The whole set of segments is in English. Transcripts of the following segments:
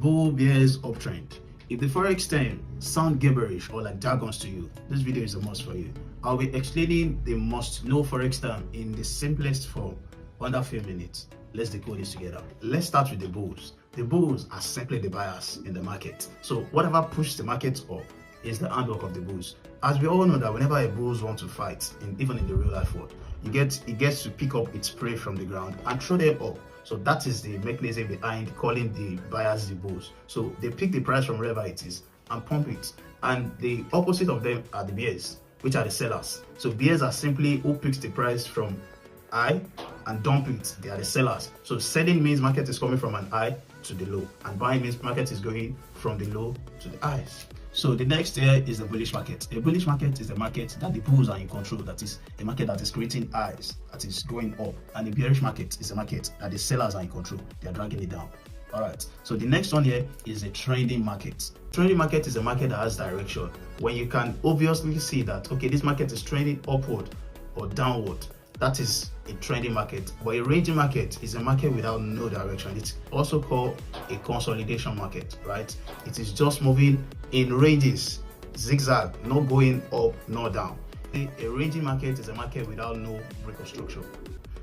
Bull bears uptrend. If the Forex term sound gibberish or like jargons to you, this video is a must for you. I'll be explaining the must-know Forex term in the simplest form under a few minutes. Let's decode this together. Let's start with the bulls. The bulls are simply the buyers in the market. So whatever pushes the market up is the handwork of the bulls. As we all know that whenever a bulls want to fight, even in the real life world, it gets to pick up its prey from the ground and throw them up. So that is the mechanism behind calling the buyers the bulls. So they pick the price from wherever it is and pump it. And the opposite of them are the bears, which are the sellers. So bears are simply who picks the price from high and dump it. They are the sellers. So selling means market is coming from an high to the low, and buying means market is going from the low to the highs. So the next here is the bullish market. A bullish market is the market that the bulls are in control, that is a market that is creating highs, that is going up. And the bearish market is a market that the sellers are in control, they are dragging it down. Alright, so the next one here is a trending market. Trending market is a market that has direction, when you can obviously see that, okay, this market is trending upward or downward. That is a trending market. But a ranging market is a market without no direction. It's also called a consolidation market, right? It is just moving in ranges, zigzag, not going up nor down. A ranging market is a market without no break of structure.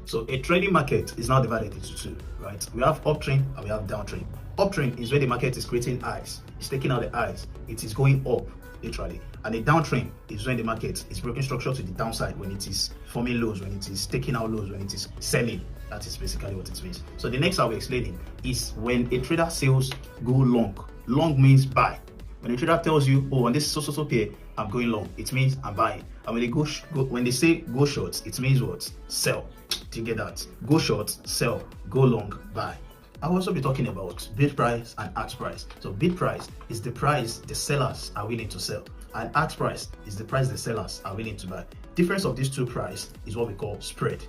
So a trading market is now divided into two, right? We have uptrend and we have downtrend. Uptrend is where the market is creating highs. It's taking out the highs. It is going up, literally. And a downtrend is when the market is breaking structure to the downside, when it is forming lows, when it is taking out lows, when it is selling. That is basically what it means. So the next I'll be explaining is when a trader sells, go long. Long means buy. When a trader tells you, oh, on this so pair, I'm going long, it means I'm buying. And when they when they say go short, it means what? Sell. Do you get that? Go short, sell. Go long, buy. I'll also be talking about bid price and ask price. So bid price is the price the sellers are willing to sell, and ask price is the price the sellers are willing to buy. Difference of these two prices is what we call spread.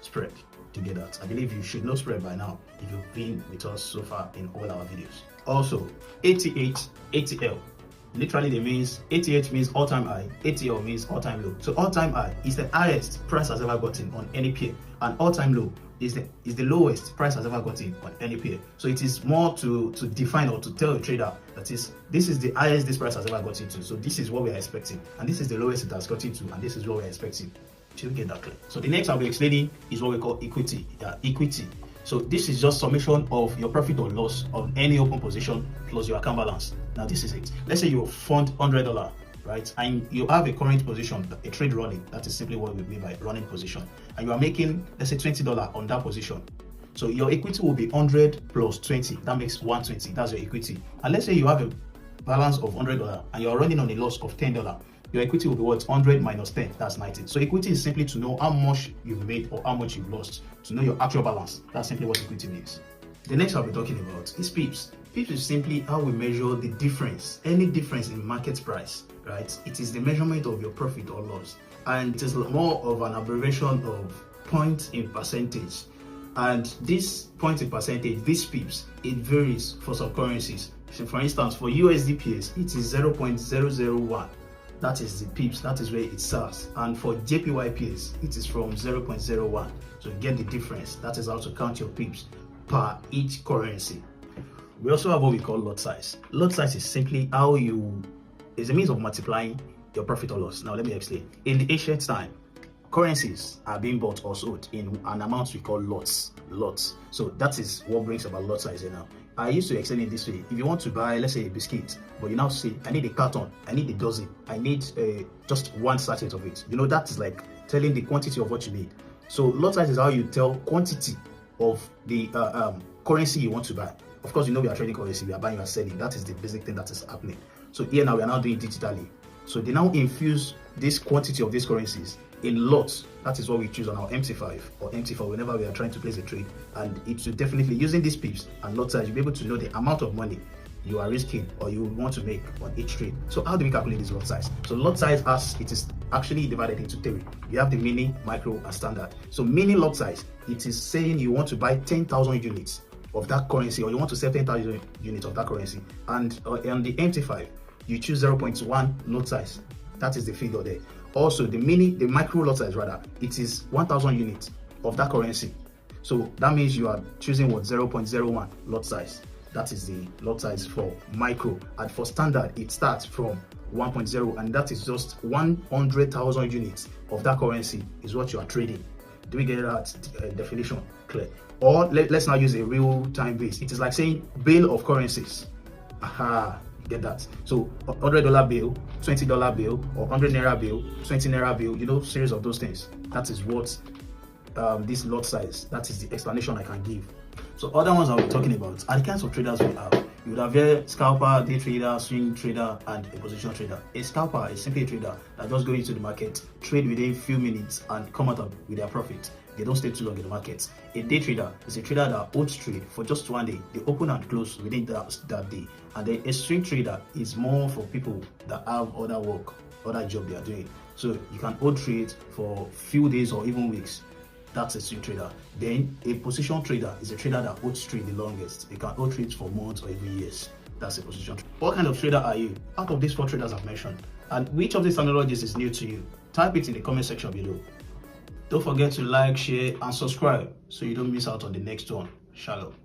Spread. To get that, I believe you should know spread by now if you've been with us so far in all our videos. Also, ATH, ATL. Literally, it means ATH means all-time high, ATL means all-time low. So all-time high is the highest price has ever gotten on any pair, and all-time low is the lowest price has ever gotten on any pair. So it is more to define or to tell a trader that this is the highest this price has ever gotten to. So this is what we are expecting, and this is the lowest it has gotten to, and this is what we are expecting. To get that clear. So the next I'll be explaining is what we call equity. Equity. So this is just summation of your profit or loss of any open position plus your account balance. Now this is it. Let's say you fund $100, right? And you have a current position, a trade running. That is simply what we mean by running position. And you are making, let's say, $20 on that position. So your equity will be 100 plus 20. That makes 120. That's your equity. And let's say you have a balance of $100 and you are running on a loss of $10. Your equity will be what? 100 minus 10, that's 90. So equity is simply to know how much you've made or how much you've lost, to know your actual balance. That's simply what equity means. The next I'll be talking about is pips. Pips is simply how we measure the difference, any difference in market price, right? It is the measurement of your profit or loss. And it is more of an abbreviation of point in percentage. And this point in percentage, these pips, it varies for some currencies. So for instance, for USD pairs, it is 0.001. That is the pips, that is where it starts. And for JPY pairs, it is from 0.01. So get the difference. That is how to count your pips per each currency. We also have what we call lot size. Lot size is simply is a means of multiplying your profit or loss. Now let me explain. In the ancient time, currencies are being bought or sold in an amount we call lots. So that is what brings about lot size here now. I used to explain it this way. If you want to buy, let's say, a biscuit, but you now say, I need a carton, I need a dozen, I need just one sachet of it. You know, that is like telling the quantity of what you need. So lot size is how you tell quantity of the currency you want to buy. Of course, you know we are trading currency, we are buying and selling. That is the basic thing that is happening. So here now we are now doing digitally. So they now infuse this quantity of these currencies in lots. That is what we choose on our MT5 or MT4 whenever we are trying to place a trade. And it will definitely, using these pips and lot size, you'll be able to know the amount of money you are risking or you want to make on each trade. So how do we calculate this lot size? So lot size, as it is actually divided into three. You have the mini, micro, and standard. So mini lot size, it is saying you want to buy 10,000 units of that currency, or you want to sell 10,000 units of that currency. And on the MT5, you choose 0.1 lot size. That is the figure there. Also, the micro lot size rather, it is 1,000 units of that currency. So that means you are choosing what? 0.01 lot size. That is the lot size for micro. And for standard, it starts from 1.0, and that is just 100,000 units of that currency is what you are trading. Do we get that definition clear? Or let's now use a real-time base. It is like saying bill of currencies. Aha, get that? So $100 bill, $20 bill, or 100 naira bill, 20 naira bill, you know, series of those things. That is what this lot size, that is the explanation I can give. So other ones I'll be talking about are the kinds of traders we have. You would have a scalper, day trader, swing trader, and a positional trader. A scalper is simply a trader that just go into the market, trade within a few minutes, and come out with their profit. They don't stay too long in the market. A day trader is a trader that holds trade for just one day. They open and close within that day. And then a swing trader is more for people that have other work, other job they are doing. So you can hold trade for few days or even weeks. That's a swing trader. Then a position trader is a trader that holds trade the longest. They can hold trades for months or even years. That's a position trader. What kind of trader are you? Out of these 4 traders I've mentioned, and which of these terminologies is new to you? Type it in the comment section below. Don't forget to like, share, and subscribe so you don't miss out on the next one. Shalom.